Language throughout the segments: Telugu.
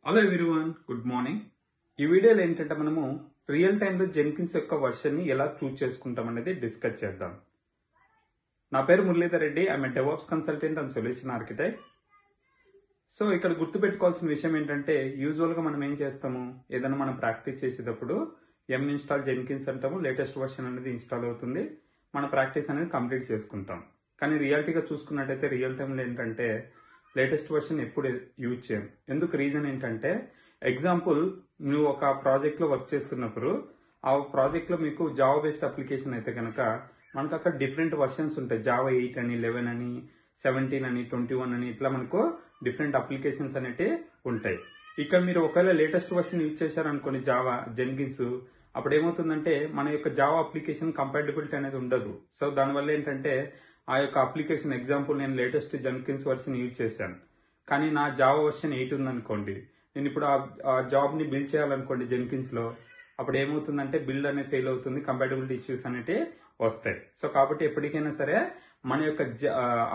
Hello everyone, good morning. ఈ వీడియోలో ఏంటంటే మనము రియల్ టైంలో జెన్కిన్స్ యొక్క వర్షన్ని ఎలా చూస్ చేసుకుంటాం అనేది డిస్కస్ చేద్దాం. నా పేరు Muralidhar Reddy. I'm a DevOps consultant and solution architect. So ఇక్కడ గుర్తుపెట్టుకోవాల్సిన విషయం ఏంటంటే యూజువల్గా మనం ఏం చేస్తాము, ఏదైనా మనం ప్రాక్టీస్ చేసేటప్పుడు ఇన్స్టాల్ జెన్కిన్స్ అంటాము, లేటెస్ట్ వర్షన్ అనేది ఇన్స్టాల్ అవుతుంది, మన ప్రాక్టీస్ అనేది కంప్లీట్ చేసుకుంటాం. కానీ రియాలిటీగా చూసుకున్నట్టయితే రియల్ టైంలో ఏంటంటే లేటెస్ట్ వర్షన్ ఎప్పుడు యూజ్ చేయం. ఎందుకు రీజన్ ఏంటంటే, ఎగ్జాంపుల్ నువ్వు ఒక ప్రాజెక్ట్లో వర్క్ చేస్తున్నప్పుడు ఆ ప్రాజెక్ట్లో మీకు జావా బేస్డ్ అప్లికేషన్ అయితే కనుక మనకు అక్కడ డిఫరెంట్ వర్షన్స్ ఉంటాయి. జావా 8 అని, 11 అని, 17 అని, 21 అని, ఇట్లా మనకు డిఫరెంట్ అప్లికేషన్స్ అనేవి ఉంటాయి. ఇక్కడ మీరు ఒకవేళ లేటెస్ట్ వర్షన్ యూజ్ చేశారనుకోండి జావా జెన్కిన్స్, అప్పుడు ఏమవుతుందంటే మన యొక్క జావా అప్లికేషన్ కంపాటబిలిటీ అనేది ఉండదు. సో దానివల్ల ఏంటంటే ఆ యొక్క అప్లికేషన్, ఎగ్జాంపుల్ నేను లేటెస్ట్ జెన్కిన్స్ వర్షన్ యూజ్ చేశాను, కానీ నా జావా వర్షన్ 8 ఉందనుకోండి, నేను ఇప్పుడు ఆ జాబ్ని బిల్డ్ చేయాలనుకోండి జెన్కిన్స్లో, అప్పుడు ఏమవుతుందంటే బిల్డ్ అనేది ఫెయిల్ అవుతుంది, కంపాటబిలిటీ ఇష్యూస్ అనేవి వస్తాయి. సో కాబట్టి ఎప్పటికైనా సరే మన యొక్క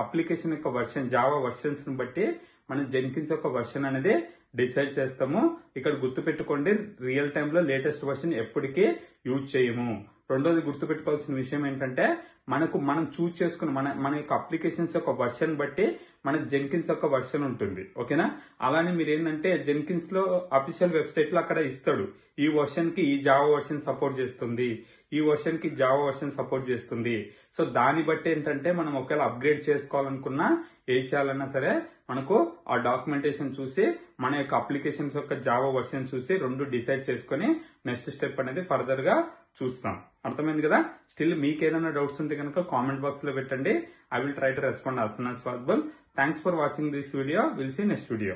అప్లికేషన్ యొక్క వర్షన్, జావా వర్షన్స్ ని బట్టి మనం జెన్కిన్స్ యొక్క వర్షన్ అనేది డిసైడ్ చేస్తాము. ఇక్కడ గుర్తుపెట్టుకోండి, రియల్ టైంలో లేటెస్ట్ వర్షన్ ఎప్పటికీ యూజ్ చేయము. రెండోది గుర్తుపెట్టుకోవాల్సిన విషయం ఏంటంటే, మనం చూజ్ చేసుకున్న మన యొక్క అప్లికేషన్స్ యొక్క వర్షన్ బట్టి మన జెన్కిన్స్ యొక్క వర్షన్ ఉంటుంది. ఓకేనా? అలానే మీరు ఏంటంటే జెన్కిన్స్ లో అఫీషియల్ వెబ్సైట్ లో అక్కడ ఇస్తాడు, ఈ వర్షన్ కి ఈ జావా వర్షన్ సపోర్ట్ చేస్తుంది, ఈ వర్షన్ కి జావా వర్షన్ సపోర్ట్ చేస్తుంది. సో దాన్ని బట్టి ఏంటంటే మనం ఒకవేళ అప్గ్రేడ్ చేసుకోవాలనుకున్నా, ఏం చేయాలన్నా సరే మనకు ఆ డాక్యుమెంటేషన్ చూసి మన యొక్క అప్లికేషన్స్ యొక్క జావా వర్షన్ చూసి రెండు డిసైడ్ చేసుకుని నెక్స్ట్ స్టెప్ అనేది ఫర్దర్ గా చూస్తాం. అర్థమైంది కదా? స్టిల్ మీకు ఏదైనా డౌట్స్ ఉంటే కనుక కామెంట్ బాక్స్ లో పెట్టండి. I will try to respond as soon as possible. Thanks for watching this video. We'll see you next video.